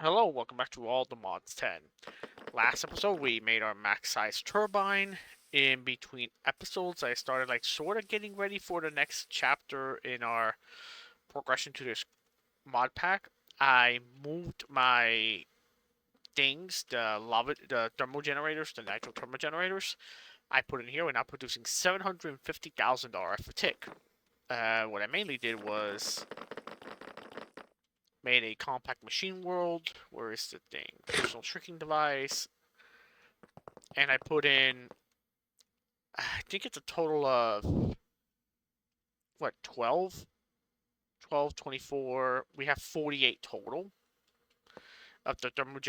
Hello, welcome back to All the Mods 10. Last episode, we made our max size turbine. In between episodes, I started sort of getting ready for the next chapter in our progression to this mod pack. I moved my things, the thermal generators, the nitro thermal generators. I put in here. We're now producing $750,000 for tick. What I mainly did was made a compact machine world. Where is the thing? Personal shrinking device. And I put in, I think it's a total of, what, 12? 12, 24. We have 48 total of the thermal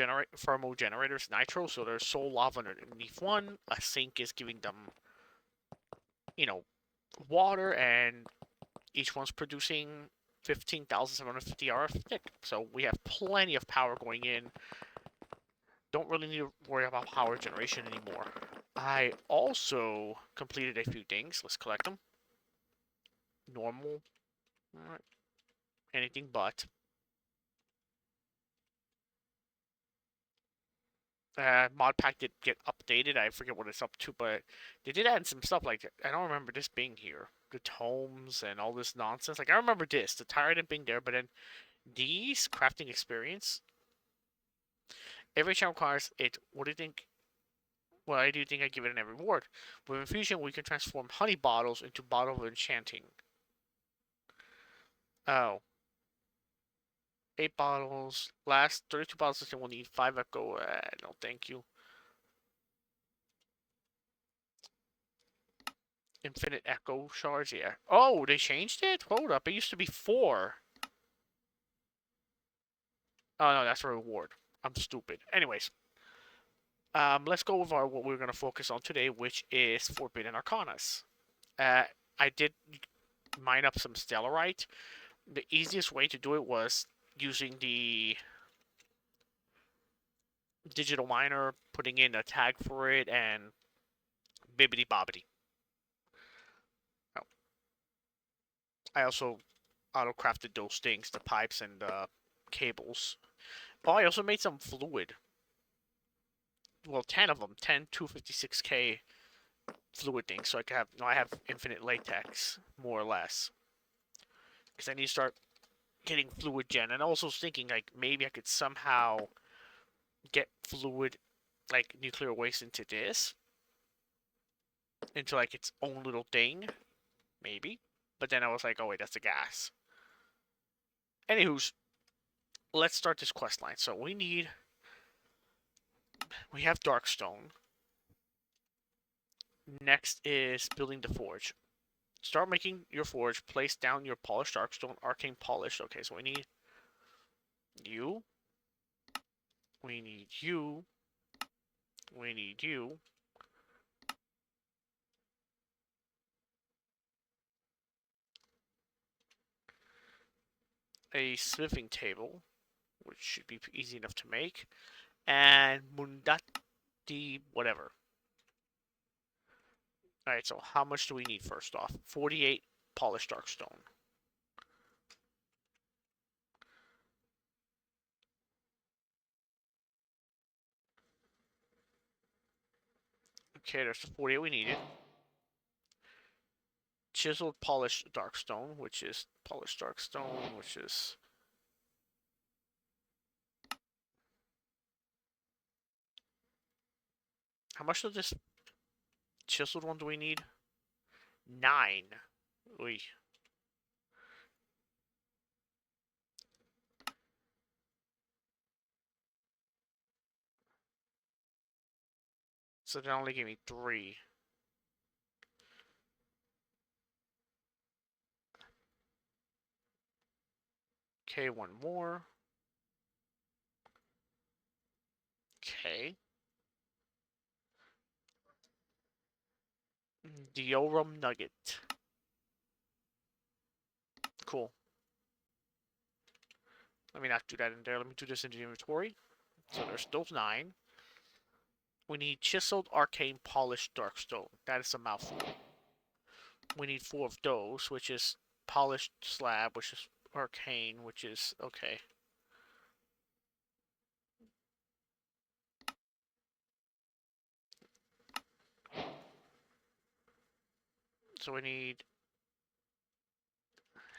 generators, nitro. So there's soul lava underneath one. A sink is giving them, you know, water, and each one's producing 15,750 RF. So we have plenty of power going in. Don't really need to worry about power generation anymore. I also completed a few things. Let's collect them. Normal. Alright. Anything but. Modpack did get updated. I forget what it's up to, but they did add some stuff like I don't remember this being here. The tomes and all this nonsense. I remember this, the tyrant being there, but then these crafting experience. Every channel requires it. What do you think? Why do you think I give it an reward? With infusion, we can transform honey bottles into bottle of enchanting. Oh, 8 bottles. Last 32 bottles, and we'll need 5 echo. No, thank you. Infinite echo shards, yeah. Oh, they changed it? Hold up, it used to be 4. Oh, no, that's a reward. I'm stupid. Anyways, let's go with what we're going to focus on today, which is Forbidden Arcanas. Uh, I did mine up some Stellarite. The easiest way to do it was using the digital miner, putting in a tag for it, and bibbity bobbity. Oh, I also auto-crafted those things, the pipes and the cables. Oh, I also made some fluid. Well, 10 of them. 10 256K fluid things, so I can have, I have infinite latex, more or less. Because I need to start getting fluid gen. And I also was thinking, maybe I could somehow get fluid, nuclear waste into this. Into, its own little thing. Maybe. But then I was like, oh wait, that's a gas. Anywho's, let's start this quest line. So we have Darkstone. Next is building the forge. Start making your forge. Place down your polished darkstone, arcane polished. Okay, so we need you. We need you. We need you. A smithing table, which should be easy enough to make. And Mundati whatever. Alright, so how much do we need first off? 48 polished darkstone. Okay, there's the 48 we needed. Chiseled polished darkstone, which is polished darkstone, which is how much of this chiseled one do we need? 9. Oy. So they only gave me 3. Okay, one more. Okay. Diorum nugget. Cool. Let me not do that in there. Let me do this in the inventory. So there's those 9. We need chiseled arcane polished darkstone. That is a mouthful. We need 4 of those, which is polished slab, which is arcane, which is okay. So I need...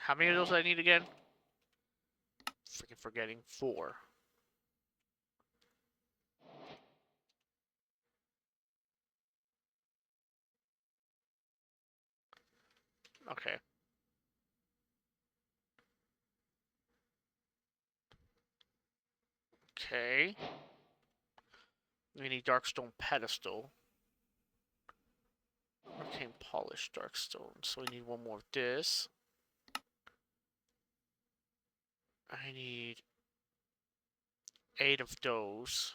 How many of those I need again? Freaking forgetting. 4. Okay. Okay. We need Darkstone Pedestal. Arcane Polished Darkstone. So we need one more of this. I need 8 of those.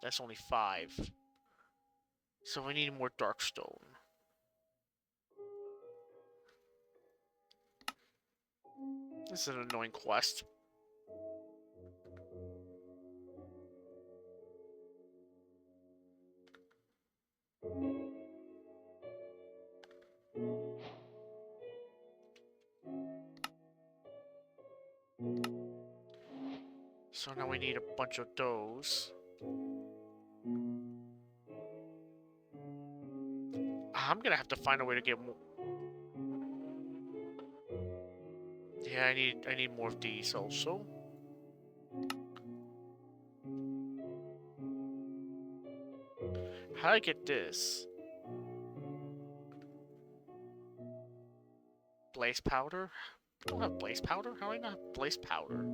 That's only 5. So we need more Darkstone. This is an annoying quest. So now we need a bunch of those. I'm gonna have to find a way to get more. Yeah, I need more of these also. How do I get this? Blaze powder? I don't have blaze powder? How do I not have blaze powder?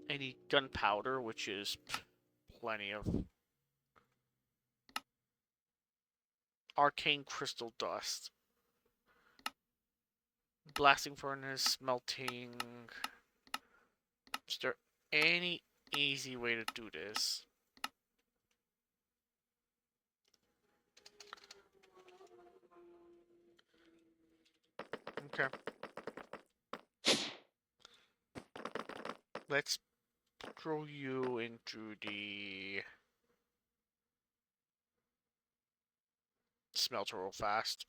I need gunpowder, which is plenty of. Arcane crystal dust. Blasting furnace, smelting. Is there any easy way to do this? Okay. Let's throw you into the smelter real fast.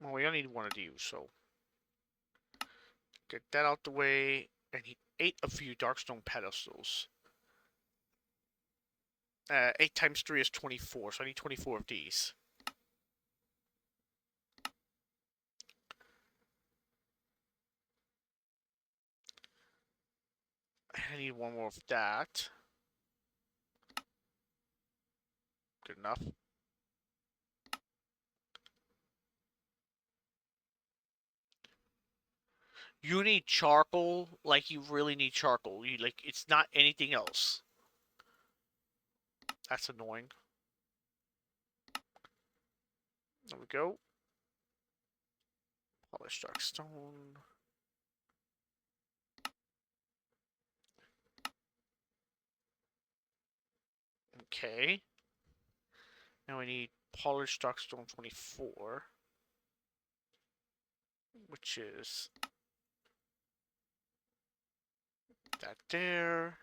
Well, we only need one of these, so get that out the way. I need 8 of you Darkstone pedestals. 8 times 3 is 24, so I need 24 of these. I need one more of that. Good enough. You need charcoal, like you really need charcoal. You like it's not anything else. That's annoying. There we go. Polished dark stone. Okay. Now we need polished dark stone 24, which is that there.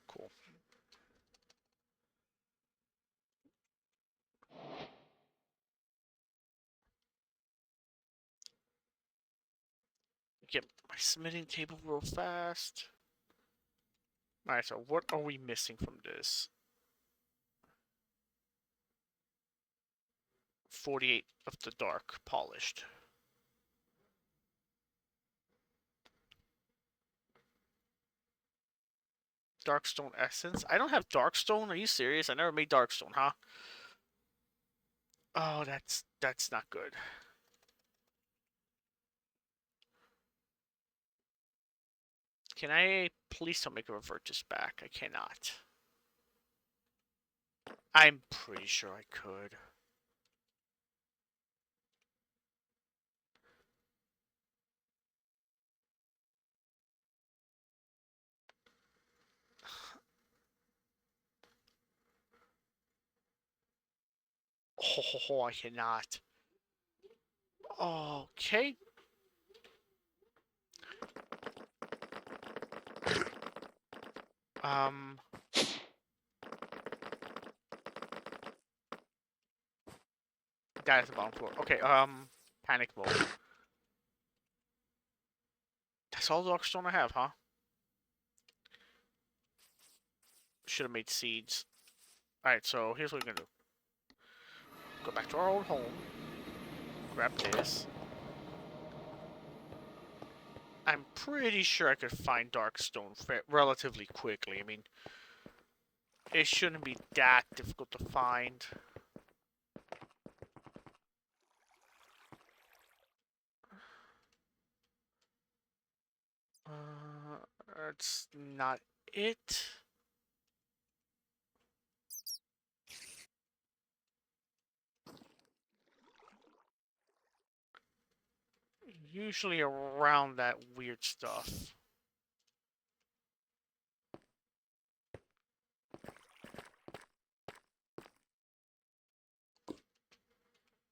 Cool. Get my smithing table real fast. Alright, so what are we missing from this? 48 of the dark polished. Darkstone essence? I don't have darkstone? Are you serious? I never made darkstone, huh? Oh, that's not good. Can I please don't make a revert this back? I cannot. I'm pretty sure I could. Oh, I cannot. Okay. Um, that is the bottom floor. Okay, panic mode. That's all the darkstone I have, huh? Should have made seeds. Alright, so here's what we're gonna do. Go back to our old home. Grab this. I'm pretty sure I could find darkstone relatively quickly. I mean, it shouldn't be that difficult to find. That's not it. Usually around that weird stuff.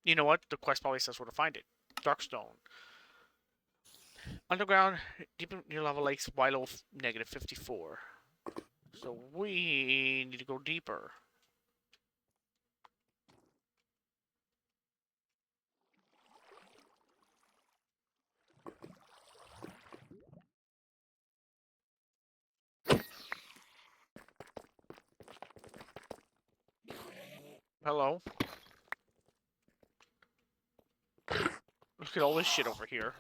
You know what? The quest probably says where to find it. Darkstone. Underground, deep near lava lakes, Wilo negative 54. So we need to go deeper. Hello. Look at all this shit over here.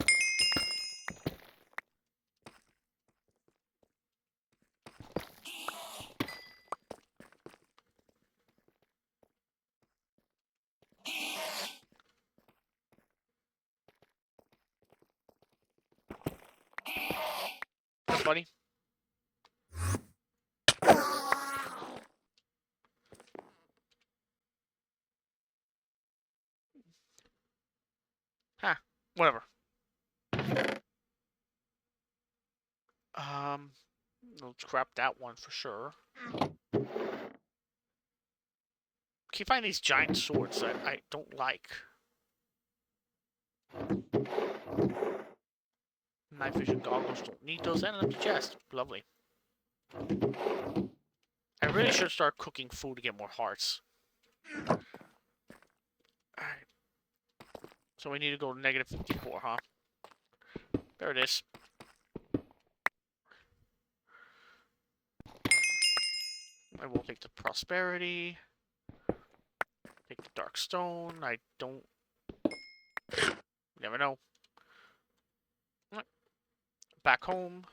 Hey, buddy. Huh. Whatever. Um, let's scrap that one for sure. Keep finding these giant swords that I don't like. Night vision goggles, don't need those. And an empty chest. Lovely. I really should start cooking food to get more hearts. Alright. So we need to go to negative 54, huh? There it is. I will take the prosperity. Take the dark stone. I don't... Never know. Back home.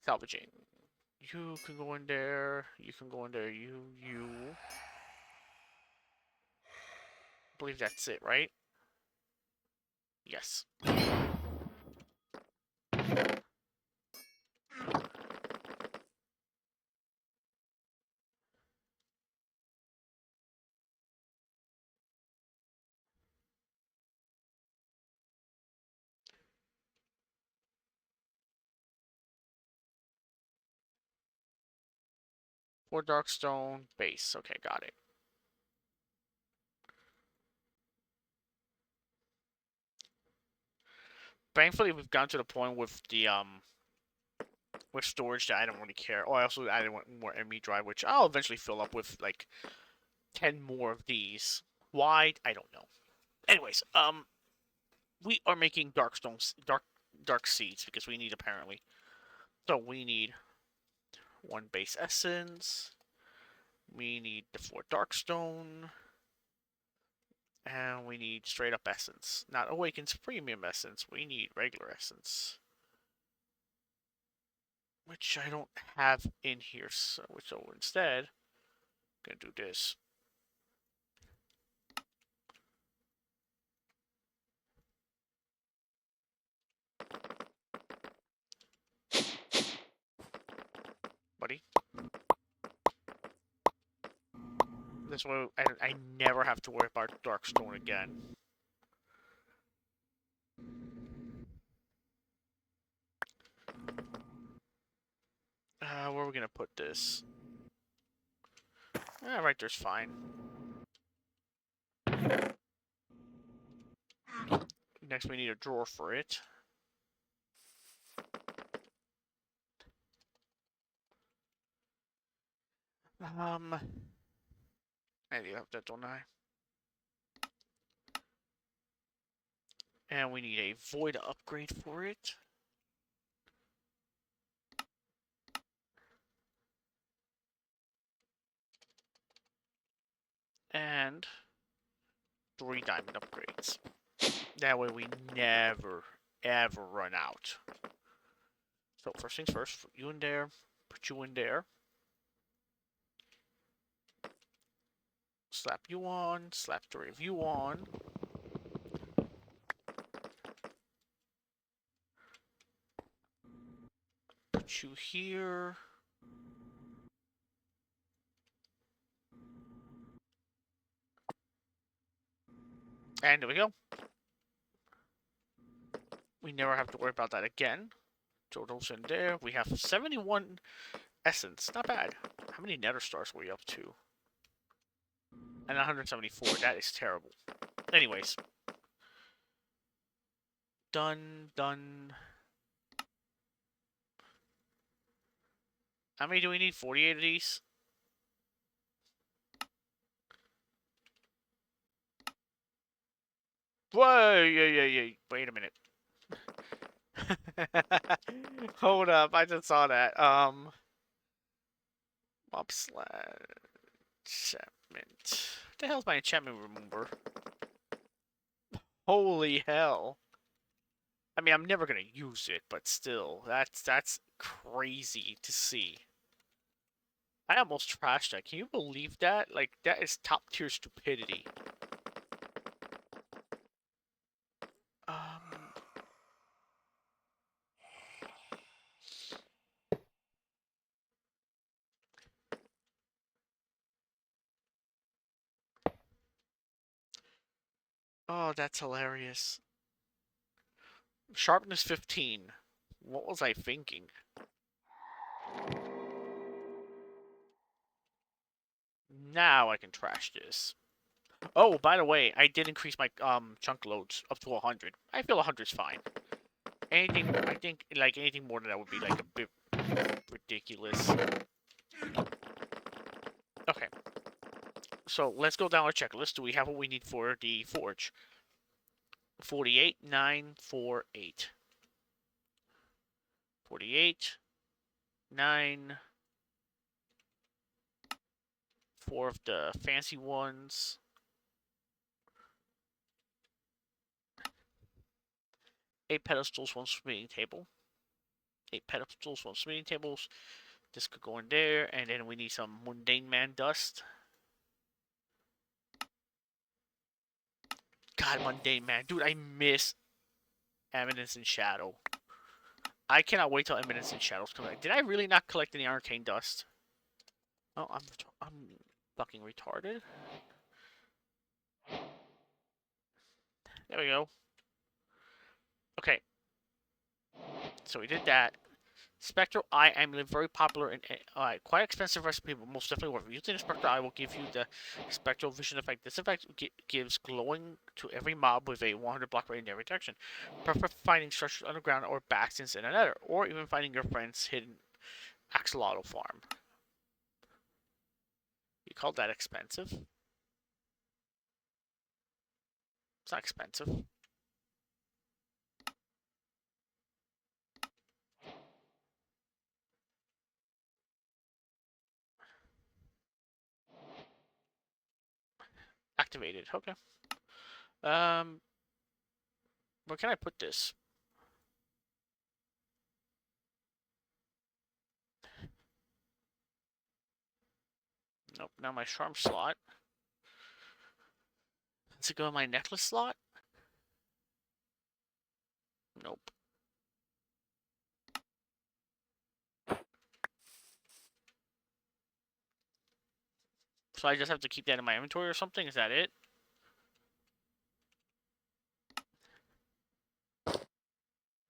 Salvaging. You can go in there. You can go in there. You. I believe that's it, right? Yes. Or Darkstone base. Okay, got it. Thankfully, we've gotten to the point with the with storage that I don't really care. Oh, I also added one more enemy drive, which I'll eventually fill up with like 10 more of these. Why? I don't know. Anyways, we are making dark seeds because we need apparently. So we need one base essence. We need the 4 darkstone. And we need straight up essence. Not Awakens premium essence. We need regular essence. Which I don't have in here. So instead, I'm going to do this. Buddy. This way, I never have to worry about Darkstone again. Where are we going to put this? Right there's fine. Next, we need a drawer for it. I do have that, don't I? And we need a void upgrade for it. And 3 diamond upgrades. That way we never, ever run out. So first things first, put you in there, put you in there. Slap you on, slap 3 of you on. Put you here. And there we go. We never have to worry about that again. Throw those in there. We have 71 essence. Not bad. How many nether stars were we up to? And 174. That is terrible. Anyways. Done. Done. How many do we need? 48 of these? Whoa! Yeah. Wait a minute. Hold up. I just saw that. Mob slash enchantment. What the hell's my enchantment remover? Holy hell. I mean, I'm never gonna use it, but still, that's crazy to see. I almost trashed that. Can you believe that? Like, that is top tier stupidity. Oh, that's hilarious. Sharpness 15. What was I thinking? Now I can trash this. Oh, by the way, I did increase my chunk loads up to 100. I feel 100's fine. Anything, I think, like, anything more than that would be, like, a bit ridiculous. Okay. So, let's go down our checklist. Do we have what we need for the forge? 48, 9, 4, 8. 48, 9, 4 of the fancy ones. 8 pedestals, 1 smithing table. 8 pedestals, 1 smithing tables. This could go in there, and then we need some mundane man dust. God, mundane man. Dude, I miss Eminence and Shadow. I cannot wait till Eminence and Shadows come back. Did I really not collect any arcane dust? Oh, I'm fucking retarded. There we go. Okay. So we did that. Spectral Eye amulet, very popular and quite expensive recipe, but most definitely worth it. Using the Spectral Eye will give you the Spectral Vision effect. This effect gives glowing to every mob with a 100 block radius in every direction. Perfect for finding structures underground or bastions in a nether, or even finding your friend's hidden axolotl farm. You call that expensive? It's not expensive. Activated. Okay. Where can I put this? Nope. Now my charm slot. Does it go in my necklace slot? Nope. So I just have to keep that in my inventory or something? Is that it?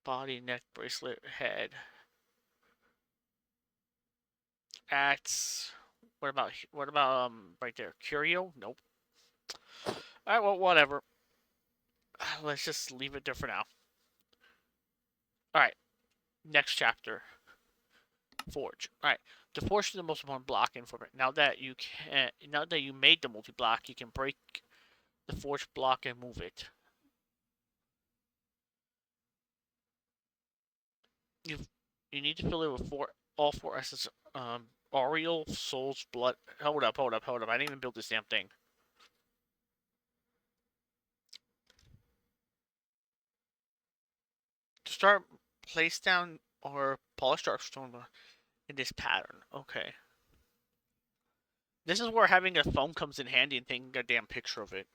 Body, neck, bracelet, head. Axe. what about right there? Curio? Nope. All right, well, whatever. Let's just leave it there for now. All right, next chapter. Forge. All right, the forge is the most important block in for it. Now that you made the multi-block, you can break the forge block and move it. You you need to fill it with all four essence. Aureal, Soul's Blood. Hold up. I didn't even build this damn thing. To start, place down or polish darkstone in this pattern. Okay. This is where having a phone comes in handy and taking a damn picture of it.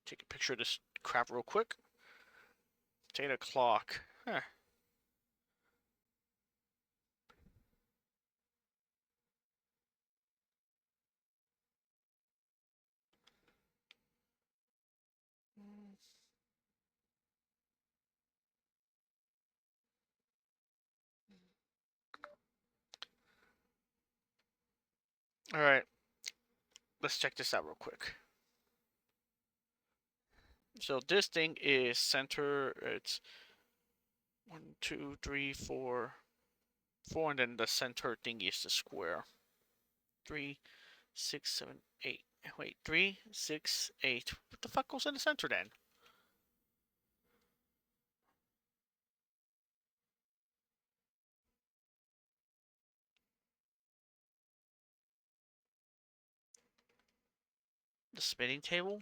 Take a picture of this crap real quick. 8 o'clock. Huh. Alright. Let's check this out real quick. So this thing is center. It's 1, 2, 3, 4, 4, and then the center thing is the square. 3, 6, 7, 8. Wait, 3, 6, 8. What the fuck goes in the center then? The spinning table?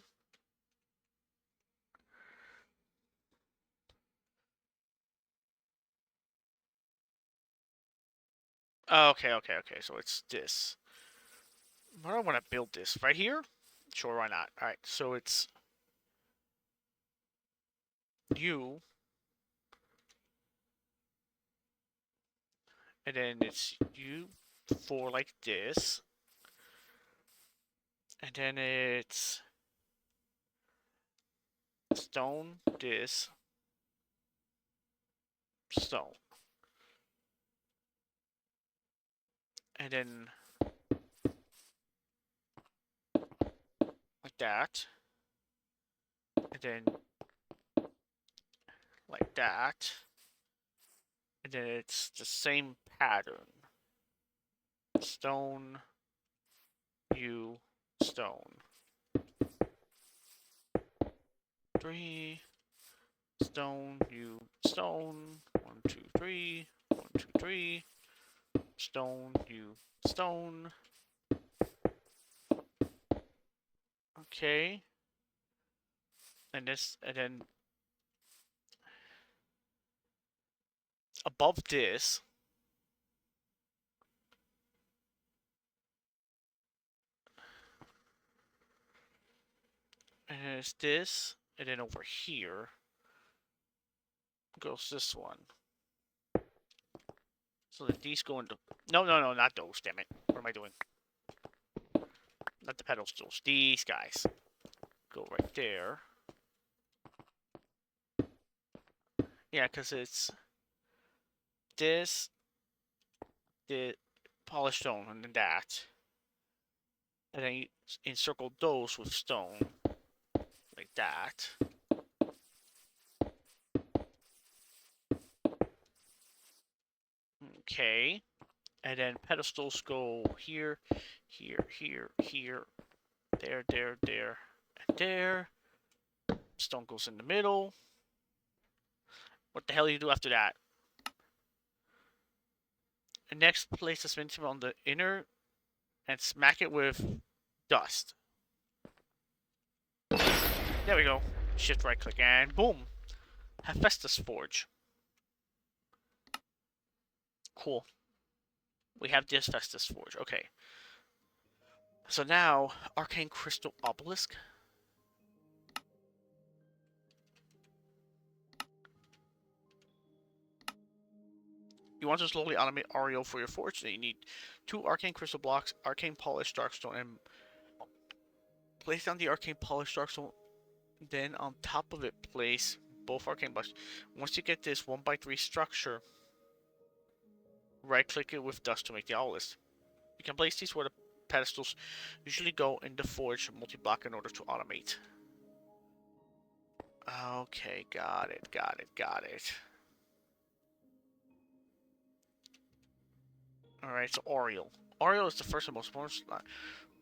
Oh, okay. So it's this. Where do I want to build this? Right here? Sure, why not? Alright, so it's you, and then it's you 4 like this, and then it's stone, this, stone. And then like that. And then like that. And then it's the same pattern. Stone, you, stone. 3, stone, you, stone. 1, 2, 3. 1, 2, 3. Stone, you, stone. Okay. And then above this, and it's this, and then over here goes this one. So that these go into... No, not those, damn it. What am I doing? Not the pedestals. These guys. Go right there. Yeah, because it's this, the polished stone, and then that. And then you encircle those with stone. Like that. Okay. And then pedestals go here, here, here, here, there, there, there, and there. Stone goes in the middle. What the hell do you do after that? And next, place the spin table on the inner and smack it with dust. There we go. Shift right click and boom. Hephaestus Forge. Cool. We have the Hephaestus Forge. Okay. So now, Arcane Crystal Obelisk. You want to slowly automate Ario for your forge? Then you need 2 Arcane Crystal blocks, Arcane Polished Darkstone, and place down the Arcane Polished Darkstone. Then on top of it, place both arcane blocks. Once you get this 1x3 structure, right-click it with dust to make the obelisk. You can place these where the pedestals usually go in the forge multi-block in order to automate. Okay, got it. Alright, so Oriole. Oriole is the first and most important slot.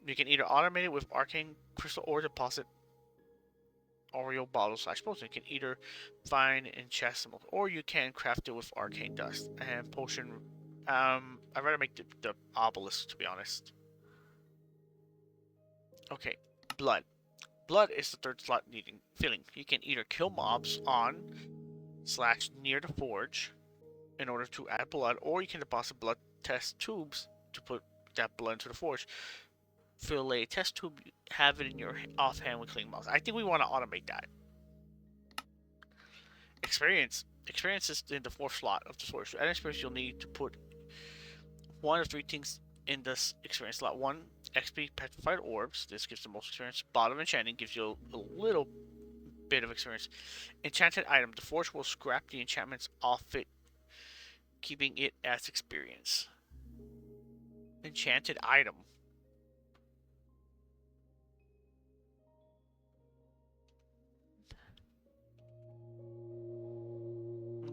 You can either automate it with arcane crystal or deposit Oriole bottles / potion. You can either find in chests or you can craft it with arcane dust and potion. I'd rather make the obelisk, to be honest. Okay, blood. Blood is the third slot needing filling. You can either kill mobs on / near the forge in order to add blood, or you can deposit blood test tubes to put that blood into the forge. Fill a test tube, have it in your offhand with clean mobs. I think we want to automate that. Experience. Experience is in the 4th slot of the forge. To add experience, you'll need to put one of 3 things in this experience slot. 1, XP petrified orbs. This gives the most experience. Bottom enchanting gives you a little bit of experience. Enchanted item. The forge will scrap the enchantments off it, keeping it as experience. Enchanted item.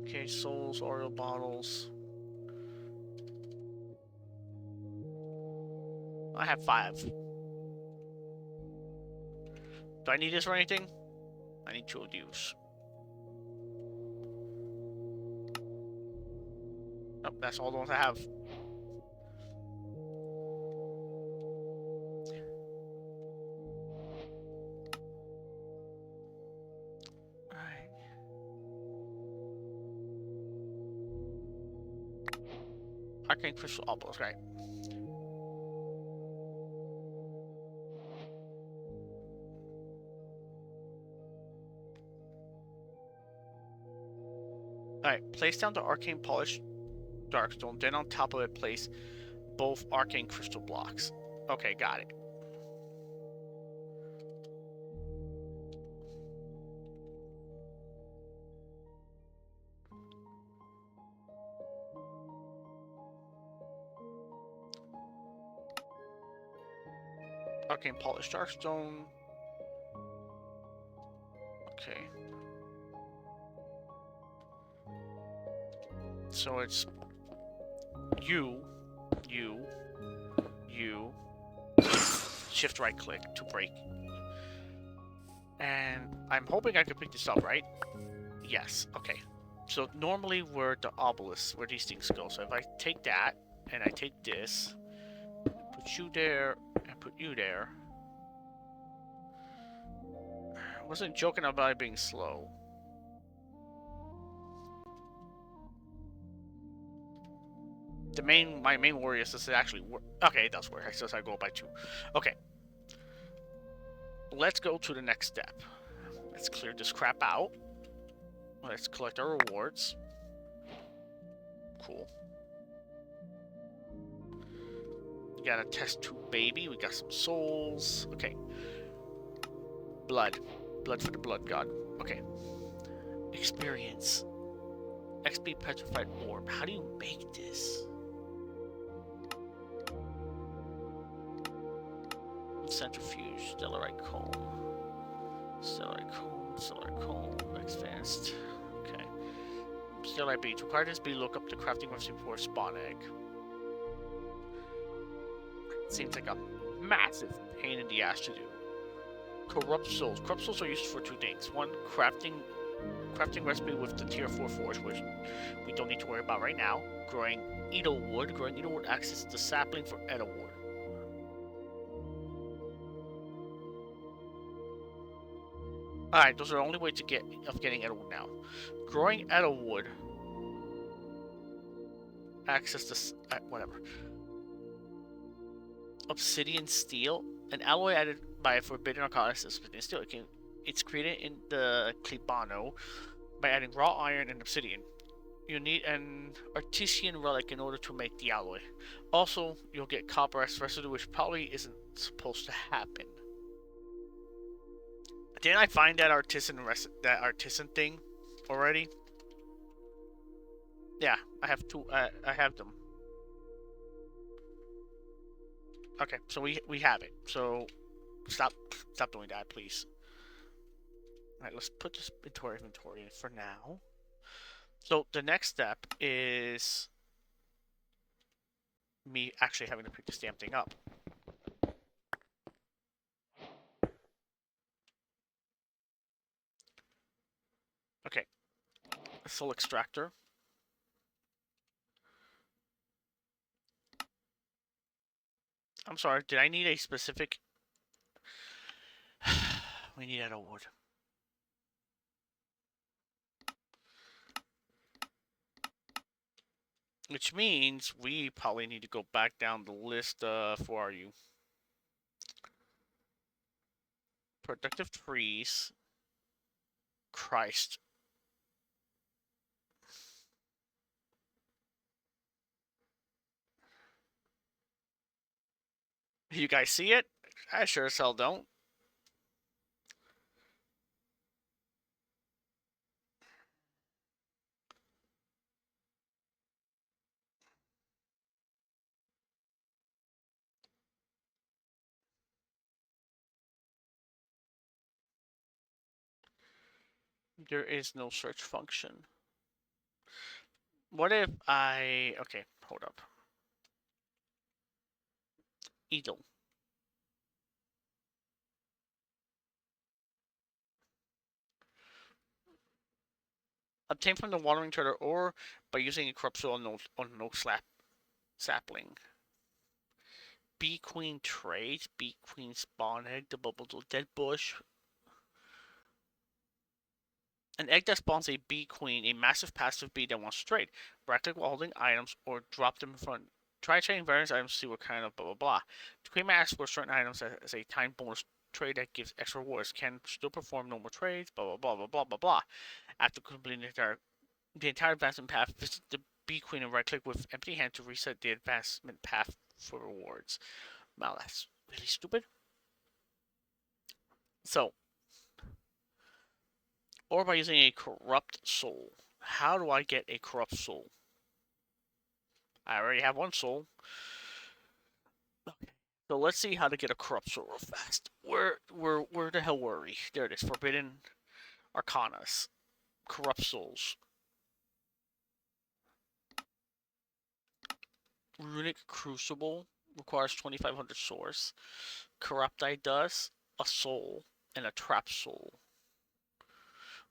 Okay, souls, Oriole bottles. I have 5. Do I need this for anything? I need 2 of these. Oh, that's all the ones I have. Alright. Arcane crystal obelisk, right? Alright, place down the arcane polished darkstone, then on top of it place both arcane crystal blocks. Okay, got it. Arcane polished darkstone. Okay. So it's you, shift right click to break. And I'm hoping I can pick this up, right? Yes, okay. So normally where the obelisk, where these things go. So if I take that, and I take this, put you there, and put you there. I wasn't joking about it being slow. My main worry is does it actually work? Okay, it does work. I says I go by 2. Okay. Let's go to the next step. Let's clear this crap out. Let's collect our rewards. Cool. We got a test tube baby. We got some souls. Okay. Blood. Blood for the blood god. Okay. Experience. XP petrified orb. How do you make this? Centrifuge, stellarite comb, advanced. Okay. Stellarite beads. Require this bead look up the crafting recipe before a spawn egg. Seems like a massive pain in the ass to do. Corrupt souls. Corrupt souls are used for 2 things. 1, crafting recipe with the tier 4 forge, which we don't need to worry about right now. Growing Edelwood. Growing Edelwood acts as the sapling for Edelwood. Alright, those are the only way of getting Edelwood now. Growing Edelwood. Access to whatever. Obsidian steel, an alloy added by a forbidden arcanist obsidian steel. It's created in the Clibano by adding raw iron and obsidian. You need an artisan relic in order to make the alloy. Also, you'll get copper as residue, which probably isn't supposed to happen. Didn't I find that artisan thing? already? Yeah, I have two. I have them. Okay, so we have it. So stop doing that, please. All right, let's put this into our inventory for now. So the next step is me actually having to pick this damn thing up. Okay, soul extractor. I'm sorry, did I need a specific... We need out of wood. Which means we probably need to go back down the list of... Where are you? Productive trees. Christ. You guys see it? I sure as hell don't. There is no search function. What if I... Okay, hold up. Eagle. Obtained from the watering turtle or by using a corrupt soul on no sapling. Bee queen trade. Bee queen spawn egg. The bubbles of dead bush. An egg that spawns a bee queen, a massive passive bee that wants to trade. Right click while holding items or drop them in front. Try trading various items to see what kind of blah blah blah. The queen may ask for certain items as a time bonus trade that gives extra rewards. Can still perform normal trades. Blah blah blah blah blah blah blah. After completing the entire advancement path, visit the bee queen and right click with empty hand to reset the advancement path for rewards. Wow, that's really stupid. So, or by using a corrupt soul. How do I get a corrupt soul? I already have one soul. Okay. So let's see how to get a corrupt soul real fast. Where the hell were we? There it is. Forbidden Arcanas. Corrupt souls. Runic Crucible requires 2,500 source. Corrupt Eye does a soul and a trap soul.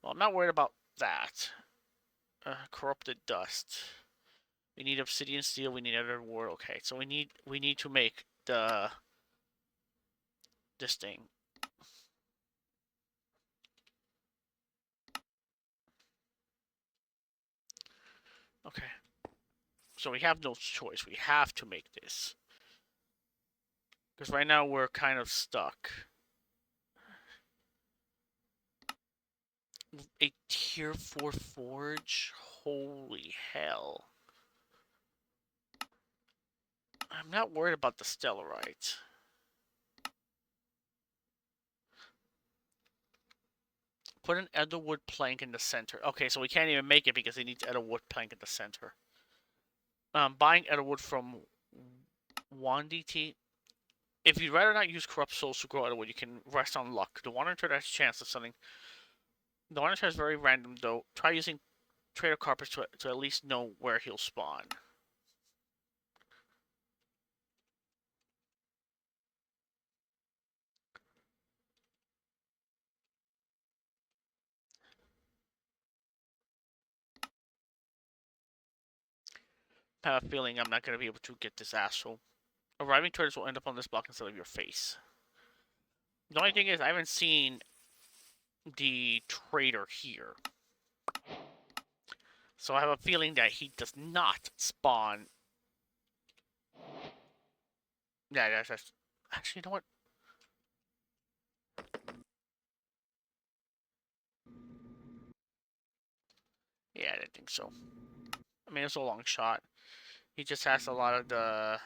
Well, I'm not worried about that. Corrupted dust. We need obsidian steel. We need other wood. Okay, so we need to make this thing. Okay. So we have no choice. We have to make this. Because right now we're kind of stuck. A tier 4 forge? Holy hell. I'm not worried about the stellarite. Put an Elderwood plank in the center. Okay, so we can't even make it because it needs Elderwood plank in the center. Buying Elderwood from 1DT. If you'd rather not use corrupt souls to grow Elderwood, you can rest on luck. The one hunter has a chance of something. The one hunter is very random though. Try using Trader Carpets to at least know where he'll spawn. I have a feeling I'm not going to be able to get this asshole. Arriving turtles will end up on this block instead of your face. The only thing is, I haven't seen the trader here. So I have a feeling that he does not spawn. Yeah, that's... Actually, you know what? Yeah, I didn't think so. I mean, it's a long shot. He just has a lot of the...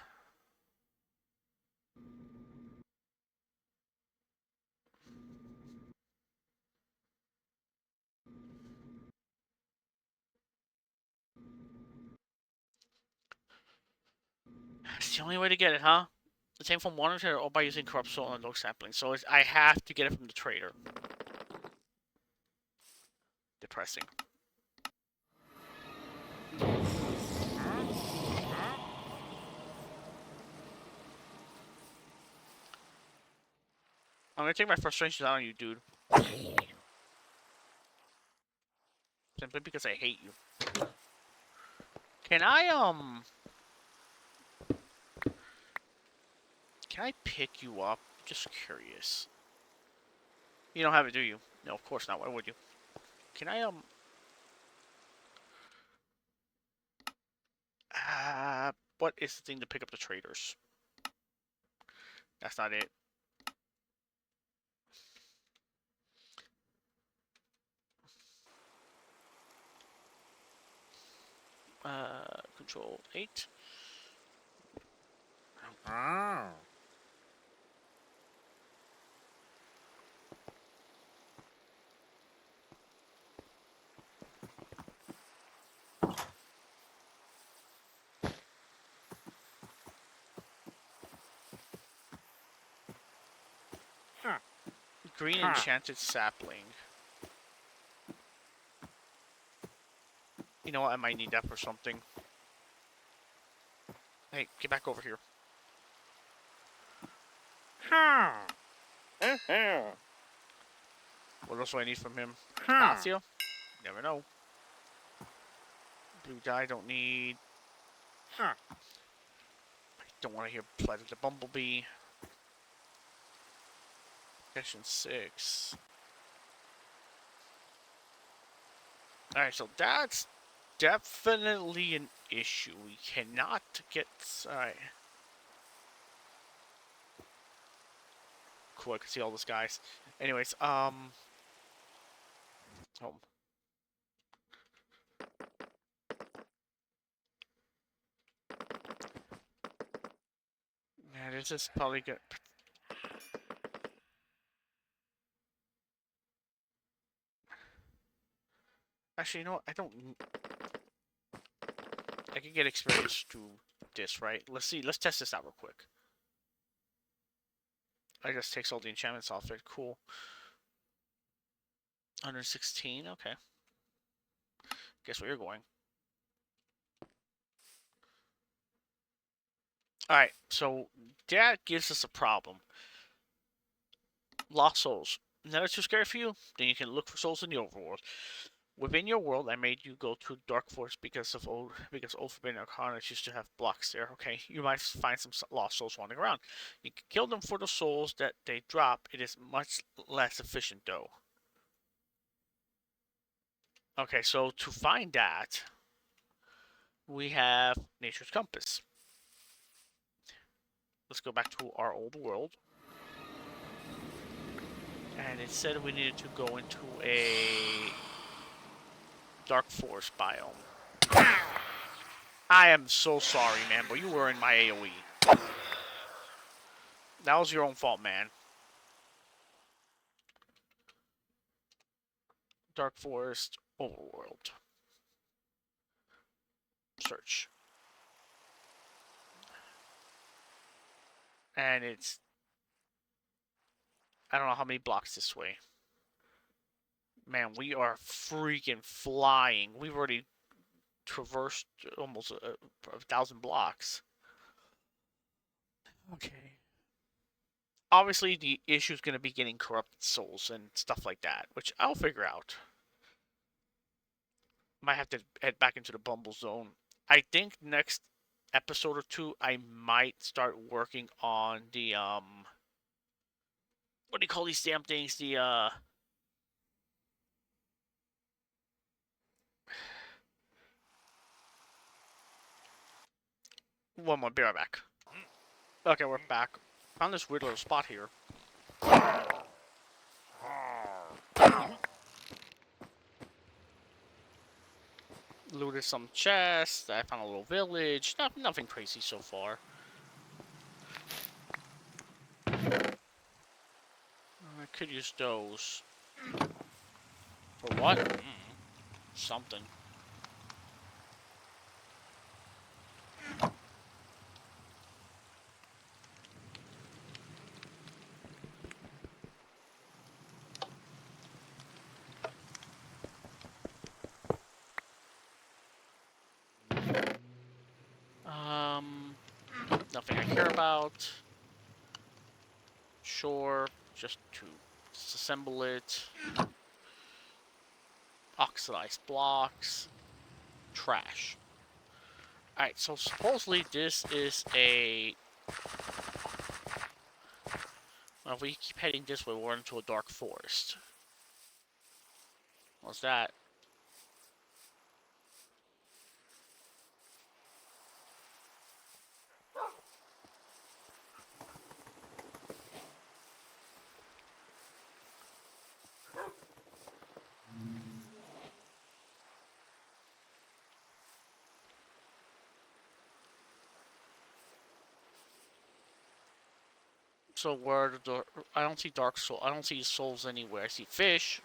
It's the only way to get it, huh? The same from monitor or by using corrupt soul and low sampling. So I have to get it from the trader. Depressing. I'm gonna take my frustrations out on you, dude. Simply because I hate you. Can I pick you up? Just curious. You don't have it, do you? No, of course not. Why would you? Can I what is the thing to pick up the traders? That's not it. Control 8. Green enchanted sapling. You know what? I might need that for something. Hey, get back over here. What else do I need from him? Potassium? Never know. Blue dye don't need. I don't want to hear Flight of the Bumblebee. Section 6. Alright, so that's definitely an issue. We cannot get... Alright. Cool, I can see all those guys. Anyways, home. Yeah, this is probably good. Actually, you know what? I don't... I can get experience to this, right? Let's see. Let's test this out real quick. I just takes all the enchantments off it. Cool. 116. Okay. Guess where you're going. Alright, so that gives us a problem. Lost souls. Now that's too scary for you? Then you can look for souls in the overworld. Within your world, I made you go to Dark Forest because old forbidden arcanas used to have blocks there. Okay, you might find some lost souls wandering around. You can kill them for the souls that they drop. It is much less efficient though. Okay, so to find that, we have Nature's Compass. Let's go back to our old world. And it said we needed to go into a Dark Forest biome. I am so sorry, man, but you were in my AoE. That was your own fault, man. Dark Forest Overworld. Search. And it's... I don't know how many blocks this way. Man, we are freaking flying. We've already traversed almost 1,000 blocks. Okay. Obviously, the issue is going to be getting corrupted souls and stuff like that, which I'll figure out. Might have to head back into the Bumble Zone. I think next episode or two, I might start working on the, what do you call these damn things? The, one more, be right back. Okay, we're back. Found this weird little spot here. Looted some chests. I found a little village. Nothing crazy so far. I could use those. For what? Something. nothing I care about. Sure, just to disassemble it. Oxidized blocks. Trash. Alright, so supposedly this is a... Well, if we keep heading this way, we're into a dark forest. What's that? So where the... I don't see dark soul. I don't see souls anywhere. I see fish.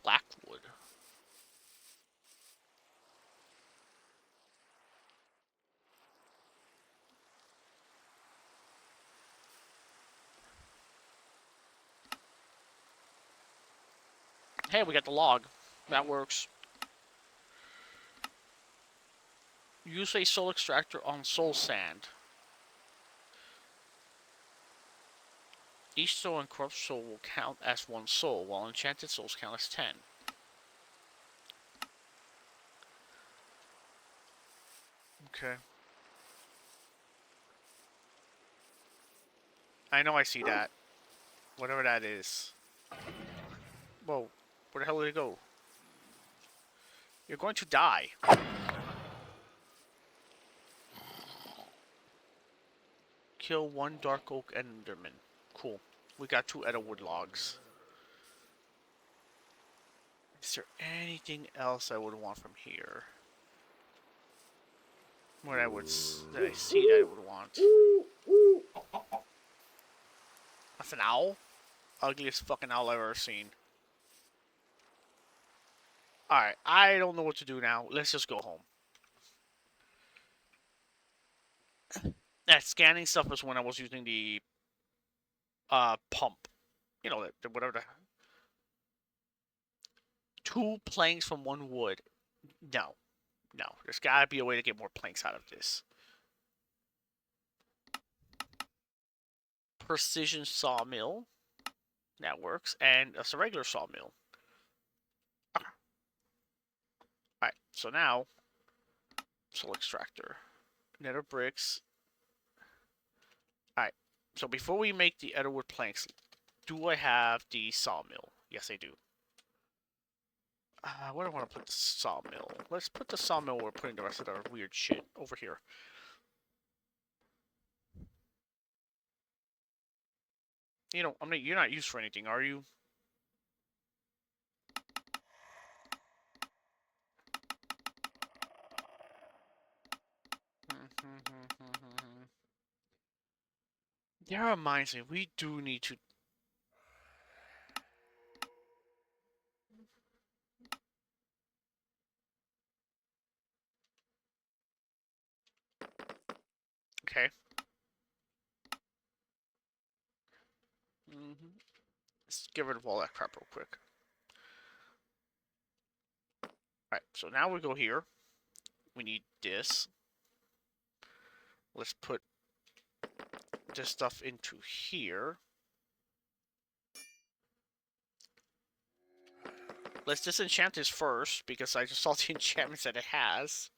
Blackwood. Hey, we got the log. That works. Use a soul extractor on soul sand. Each soul and corrupt soul will count as one soul, while enchanted souls count as 10. Okay. I know I see that. Whatever that is. Whoa. Where the hell did it go? You're going to die. Kill one dark oak enderman. Cool. We got 2 Edelwood logs. Is there anything else I would want from here? What I would... that I see that I would want. That's an owl? Ugliest fucking owl I've ever seen. Alright, I don't know what to do now. Let's just go home. That scanning stuff was when I was using the pump. You know, whatever the... 2 planks from 1 wood. No. No. There's gotta be a way to get more planks out of this. Precision sawmill. That works. And it's a regular sawmill. Alright, so now... soul extractor. Nether bricks. Alright, so before we make the Edelwood planks, do I have the sawmill? Yes, I do. Where do I want to put the sawmill? Let's put the sawmill where we're putting the rest of our weird shit. Over here. You know, you're not used for anything, are you? That reminds me, we do need to... Okay. Let's get rid of all that crap real quick. Alright, so now we go here. We need this. Let's put this stuff into here. Let's disenchant this first, because I just saw the enchantments that it has.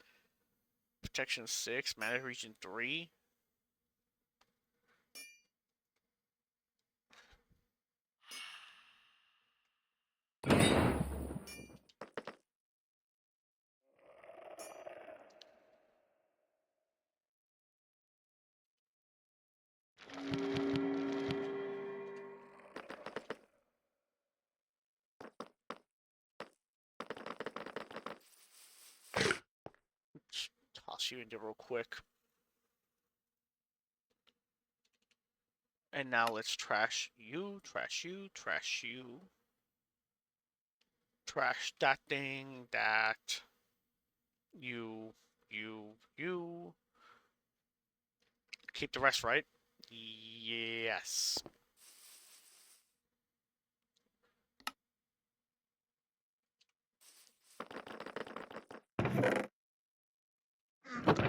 Protection 6, Mana Region 3. Toss you in there real quick. And now let's trash you, trash you, trash you. Trash that thing, that. You. Keep the rest, right? Yes.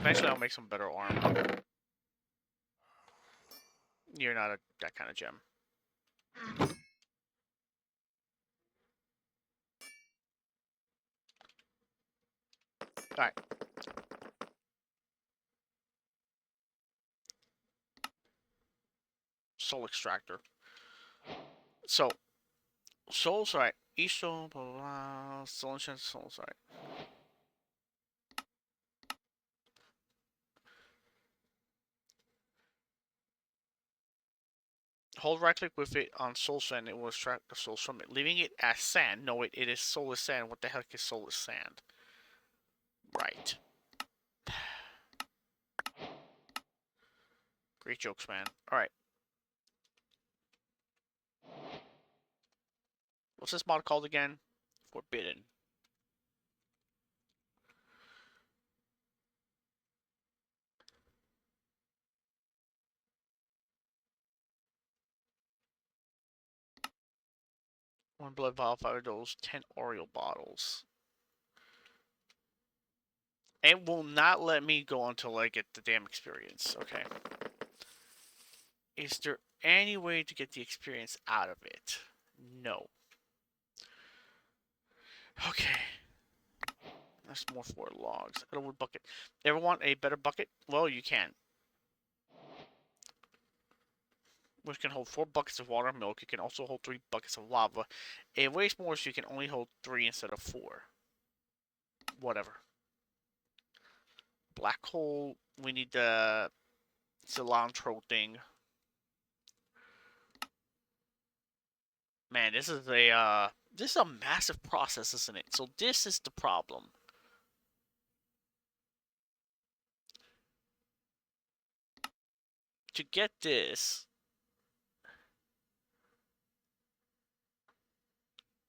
Eventually, I'll make some better armor. You're not that kind of gem. Alright. Soul extractor. So, souls, right? Each soul, blah, blah, blah. Soul enchant souls, right? Hold right click with it on soul sand, it will extract the souls from it. Leaving it as sand. No, it is soulless sand. What the heck is soulless sand? Right. Great jokes, man. Alright. What's this mod called again? Forbidden. One blood vial, 5 of those, 10 Oreo bottles. It will not let me go until I get the damn experience. Okay. Is there any way to get the experience out of it? No. Okay. That's more 4 logs. Wood bucket. Ever want a better bucket? Well, you can. Which can hold 4 buckets of water and milk. It can also hold 3 buckets of lava. It weighs more, so you can only hold 3 instead of 4. Whatever. Black hole. We need the cilantro thing. Man, this is a massive process, isn't it? So this is the problem. To get this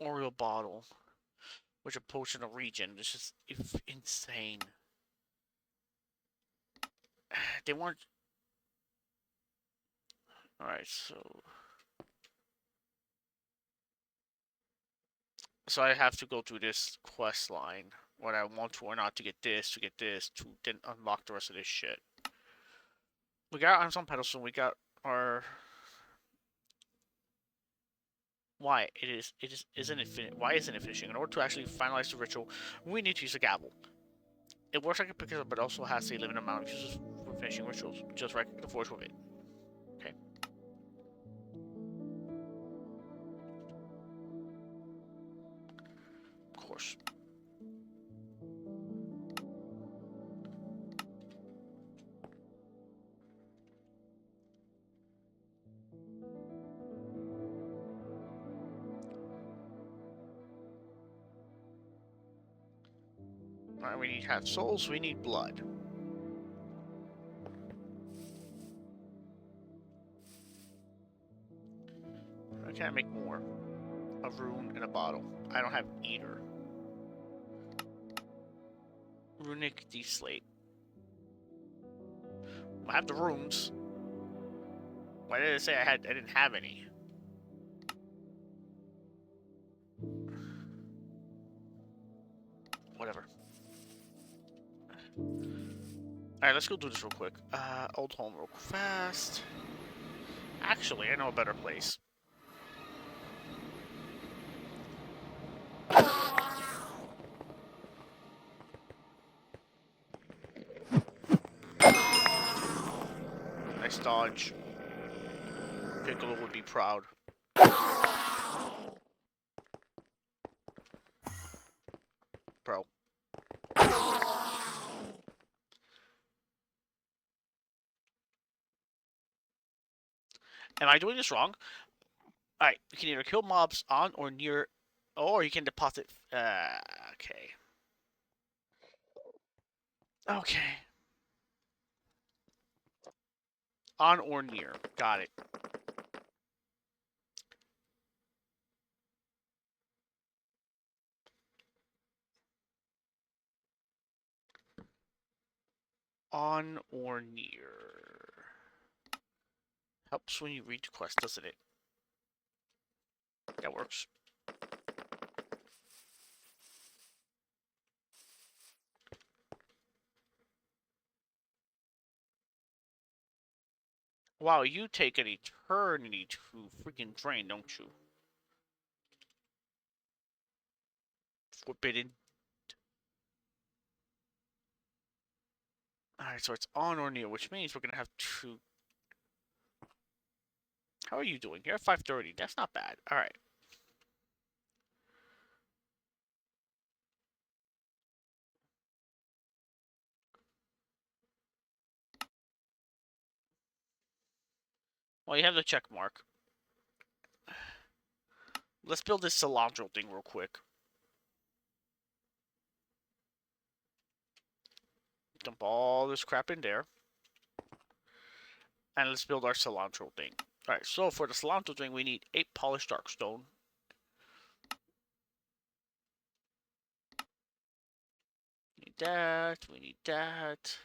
Oreo bottle, which a potion of regen, this is insane. They weren't. Alright, so I have to go through this quest line, whether I want to or not, to get this, to then unlock the rest of this shit. We got on some pedestal, we got our. Why? Isn't it finished? Why isn't it finishing? In order to actually finalize the ritual, we need to use a gavel. It works like a picker, but also has a limited amount of uses for finishing rituals. Just right the forge with it. Okay. Of course. Alright, we need to have souls, we need blood. I can't make more. A rune and a bottle. I don't have either. Runic D-slate. I have the runes. Why did it say I didn't have any? Whatever. Alright, let's go do this real quick. Old home real fast. Actually, I know a better place. Nice dodge. Piccolo would be proud. Bro. Am I doing this wrong? Alright, you can either kill mobs on or near, or you can deposit. Okay. Okay. On or near. Got it. On or near. Helps when you read the quest, doesn't it? That works. Wow, you take an eternity to freaking drain, don't you? Forbidden. Alright, so it's on or near, which means we're gonna have to... How are you doing? You're at 530. That's not bad. Alright. Well, you have the check mark. Let's build this cilantro thing real quick. Dump all this crap in there. And let's build our cilantro thing. Alright, so for the cilantro thing, we need 8 polished dark stone. Need that, we need that.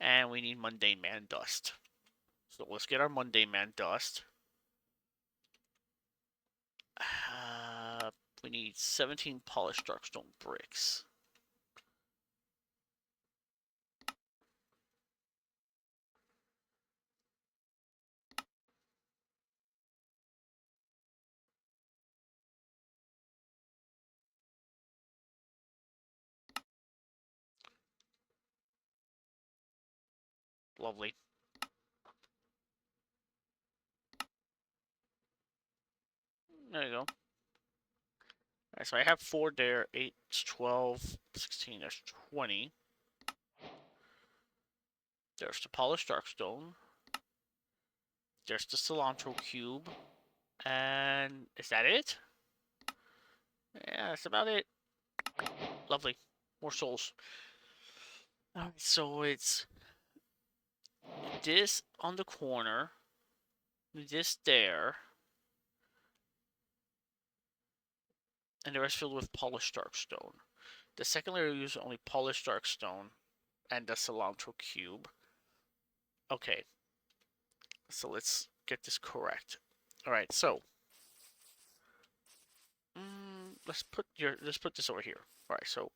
And we need mundane man dust. So let's get our mundane man dust. We need 17 polished darkstone bricks. Lovely. There you go. Alright, so I have 4 there. 8, 12, 16, there's 20. There's the polished darkstone. There's the cilantro cube. And is that it? Yeah, that's about it. Lovely. More souls. Alright, so it's this on the corner. This there. And the rest filled with polished darkstone. The second layer uses only polished darkstone and the cilantro cube. Okay. So let's get this correct. Alright, so let's put this over here. Alright, so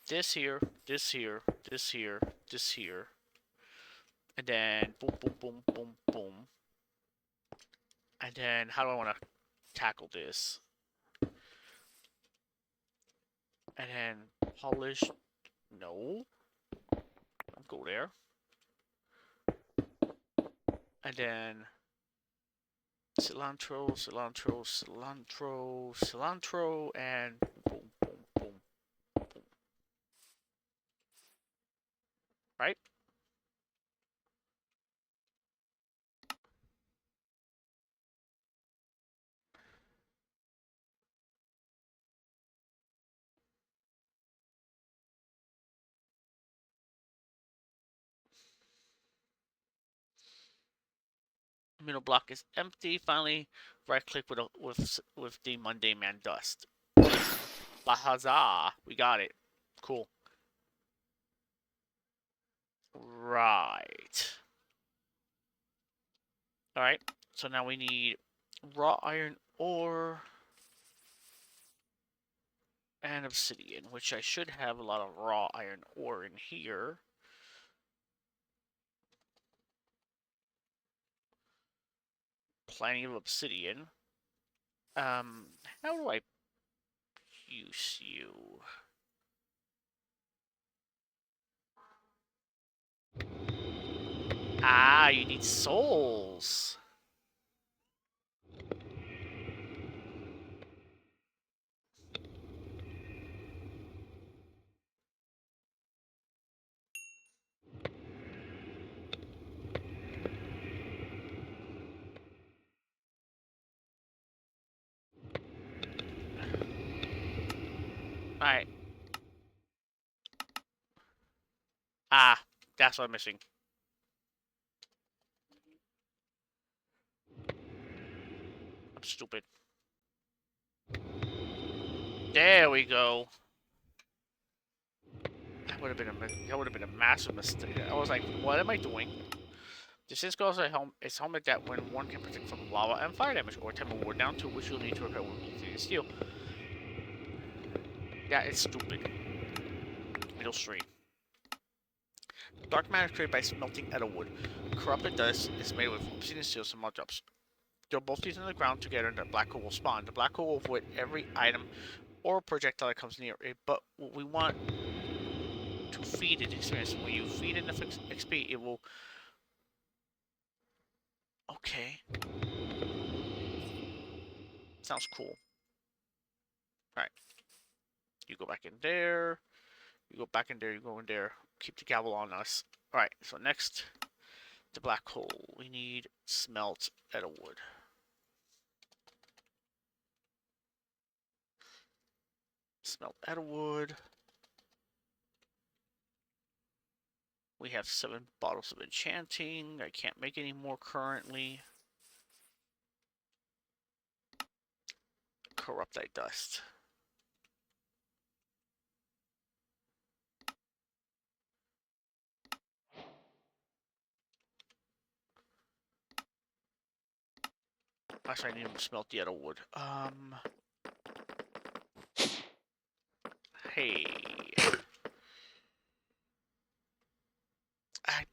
this here, this here, this here, this here. And then boom, boom, boom, boom, boom. And then how do I want to tackle this? And then polish. No. Don't go there. And then cilantro, cilantro, cilantro, cilantro, and boom, boom, boom, boom. Right? Middle block is empty. Finally, right click with the mundane man dust. Bahaza, we got it. Cool. Right. All right. So now we need raw iron ore and obsidian, which I should have a lot of raw iron ore in here. Plenty of obsidian. How do I use you? Ah, you need souls. Alright. Ah, that's what I'm missing. I'm stupid. There we go. That would have been a massive mistake. I was like, what am I doing? This is also a helmet that when one can protect from lava and fire damage, or temper ward down to which you'll need to repair with steel. Yeah, it's stupid. Middle stream. Dark matter is created by smelting Edelwood. Corrupted dust is made with obsidian seals and mud drops. Throw both these in the ground together and the black hole will spawn. The black hole will avoid every item or projectile that comes near it, but what we want to feed it experience. When you feed it enough XP, it will... Okay. Sounds cool. Alright. You go back in there. You go back in there, you go in there. Keep the gavel on us. Alright, so next, the black hole. We need smelt Edelwood. Smelt Edelwood. We have 7 bottles of enchanting. I can't make any more currently. Corruptite dust. Actually, I need to smelt the Edelwood. Hey. I...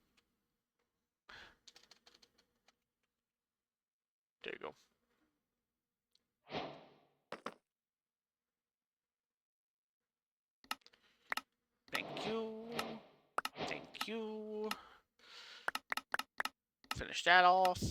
There you go. Thank you. Thank you. Finish that off.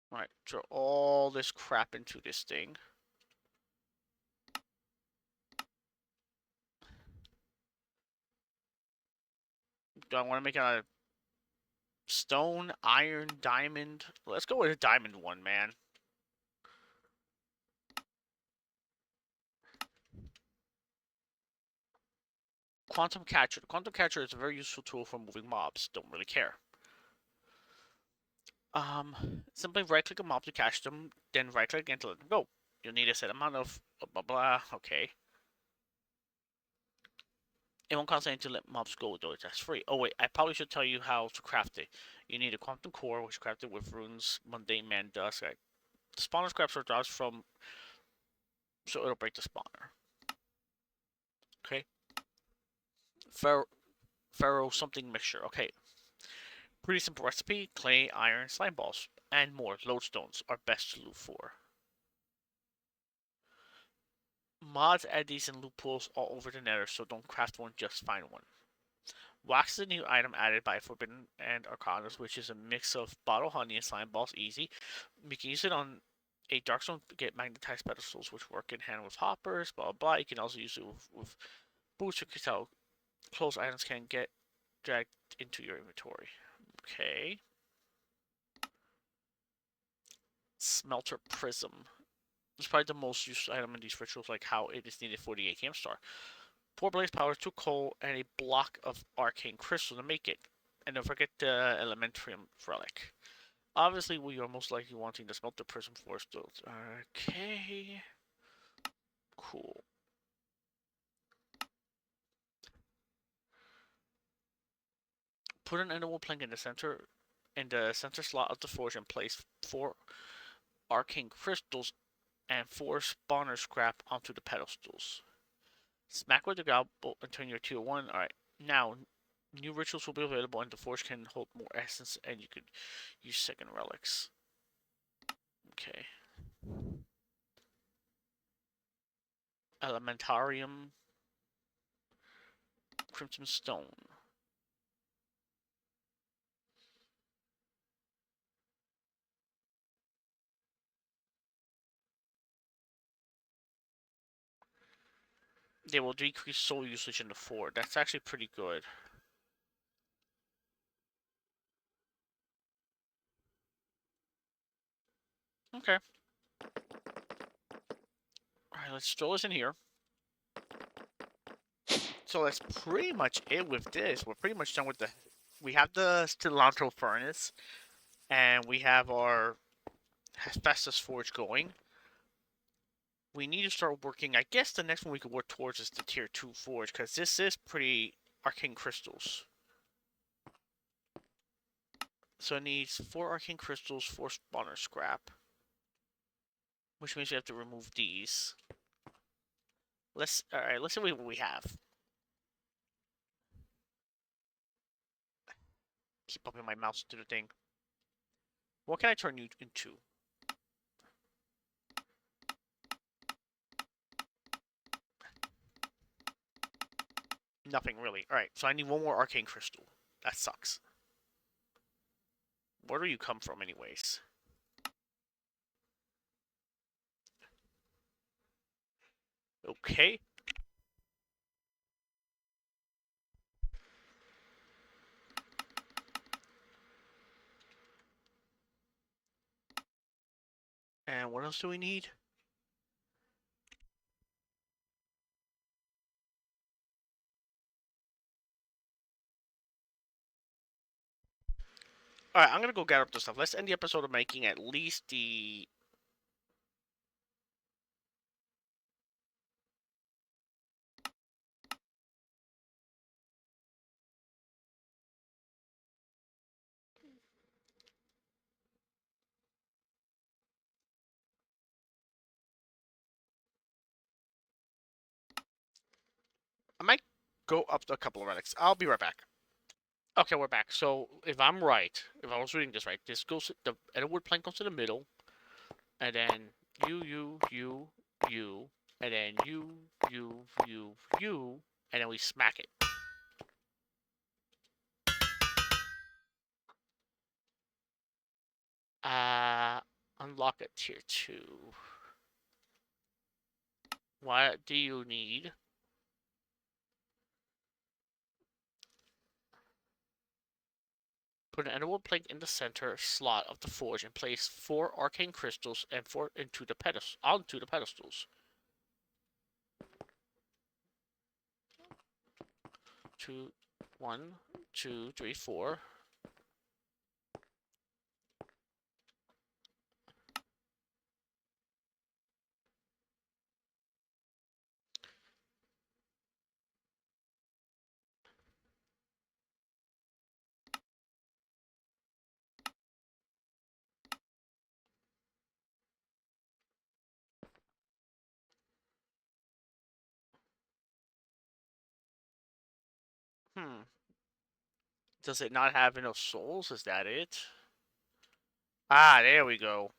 Alright, throw all this crap into this thing. Do I want to make it out of stone, iron, diamond? Let's go with a diamond one, man. Quantum Catcher. The Quantum Catcher is a very useful tool for moving mobs. Don't really care. Simply right-click a mob to catch them, then right-click and to let them go. You'll need a set amount of blah blah. Okay. It won't cost anything to let mobs go, though. That's free. Oh wait, I probably should tell you how to craft it. You need a quantum core, which is crafted with runes, mundane man dust. Right? The spawner scraps are drops from, so it'll break the spawner. Okay. Pharaoh something mixture. Okay. Pretty simple recipe: clay, iron, slime balls, and more. Lodestones are best to loot for. Mods add these in loopholes all over the nether, so don't craft one, just find one. Wax is a new item added by Forbidden and Arcanas, which is a mix of bottle honey and slime balls. Easy. You can use it on a darkstone to get magnetized pedestals, which work in hand with hoppers, blah blah blah. You can also use it with boots, which is how close items can get dragged into your inventory. Okay. Smelter Prism. It's probably the most used item in these rituals, like how it is needed for the ATM star. 4 blaze power, 2 coal, and a block of arcane crystal to make it. And don't forget the elementrium relic. Obviously, we are most likely wanting to smelt the prism for still. Okay. Cool. Put an enderwood plank in the center slot of the forge and place 4 arcane crystals and 4 spawner scrap onto the pedestals. Smack with the gobble and turn your tier 1. Alright, now new rituals will be available and the forge can hold more essence and you could use second relics. Okay. Elementarium. Crimson Stone. They will decrease soul usage in the fort. That's actually pretty good. Okay. Alright, let's throw this in here. So that's pretty much it with this. We're pretty much done with the... We have the cilantro furnace. And we have our Hephaestus forge going. We need to start working... I guess the next one we could work towards is the tier 2 forge. Because this is pretty arcane crystals. So it needs 4 arcane crystals, 4 spawner scrap. Which means we have to remove these. Alright, let's see what we have. Keep upping my mouse to the thing. What can I turn you into? Nothing really. Alright, so I need 1 more arcane crystal. That sucks. Where do you come from anyways? Okay. And what else do we need? Alright, I'm gonna go gather up the stuff. Let's end the episode of making at least the... I might go up to a couple of relics. I'll be right back. Okay, we're back. So, if I'm right, if I was reading this right, this goes... The Edward plank goes to the middle. And then you, and then you, and then we smack it. Unlock a tier 2. What do you need? Put an emerald plank in the center slot of the forge and place 4 arcane crystals and 4 onto the pedestals. 2, 1, 2, 3, 4. Does it not have enough souls? Is that it? Ah, there we go.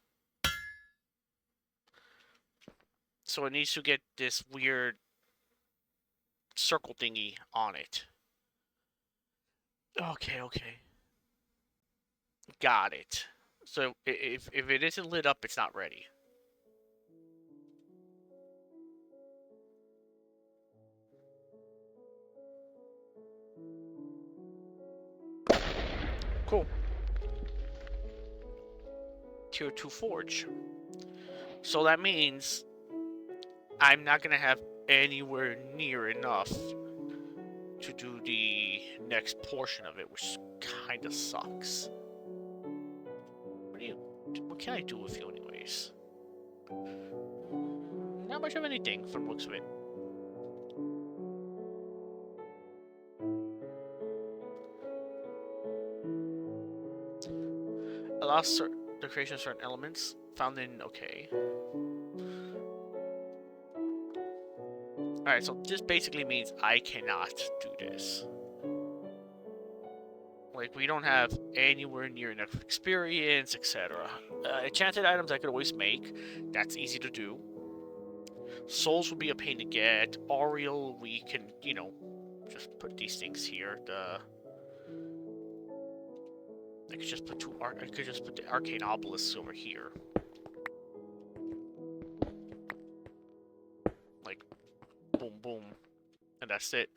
So it needs to get this weird circle thingy on it. Okay. Got it. So if it isn't lit up, it's not ready. Cool. Tier 2 forge. So that means I'm not gonna have anywhere near enough to do the next portion of it, which kind of sucks. What can I do with you anyways? Not much of anything from the looks of it. Allows the creation of certain elements found in... Okay. Alright, so this basically means I cannot do this. Like, we don't have anywhere near enough experience, etc. Enchanted items I could always make. That's easy to do. Souls would be a pain to get. Auriel, we can, you know, just put these things here. I could just put I could just put the arcane obelisks over here. Like, boom, boom. And that's it.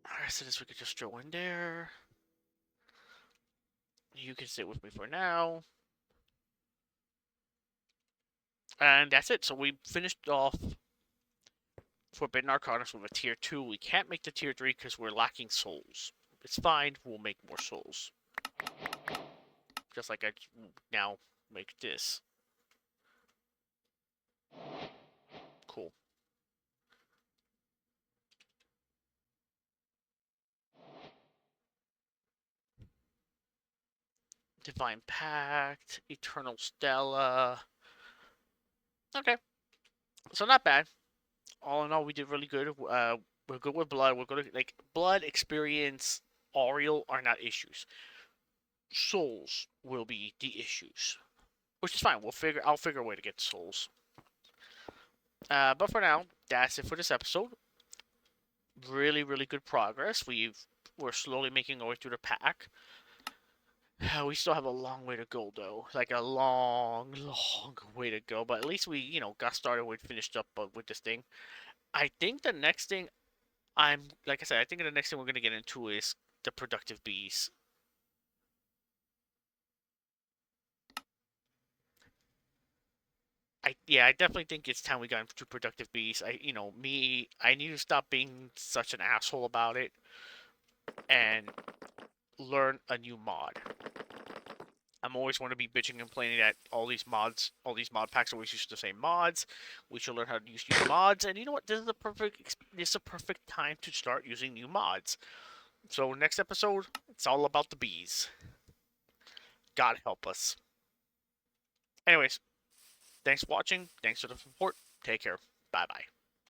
The rest of this we could just throw in there. You can sit with me for now. And that's it. So we finished off Forbidden Arcanus with a tier 2. We can't make the tier 3 because we're lacking souls. It's fine. We'll make more souls. Just like I now make this. Cool. Divine Pact, Eternal Stella. Okay, so not bad. All in all, we did really good. We're good with blood. We're good. Like blood, experience, Ariel are not issues. Souls will be the issues, which is fine. I'll figure a way to get souls. But for now, that's it for this episode. Really, really good progress. We're slowly making our way through the pack. We still have a long way to go, though. Like a long, long way to go. But at least we, got started. We finished up with this thing. I think the next thing like I said, I think the next thing we're gonna get into is the productive bees. I definitely think it's time we got into productive bees. I need to stop being such an asshole about it and learn a new mod. I'm always want to be bitching and complaining that all these mod packs always use the same mods. We should learn how to use new mods, and you know what? This is a perfect time to start using new mods. So next episode, it's all about the bees. God help us. Anyways, thanks for watching. Thanks for the support. Take care. Bye bye.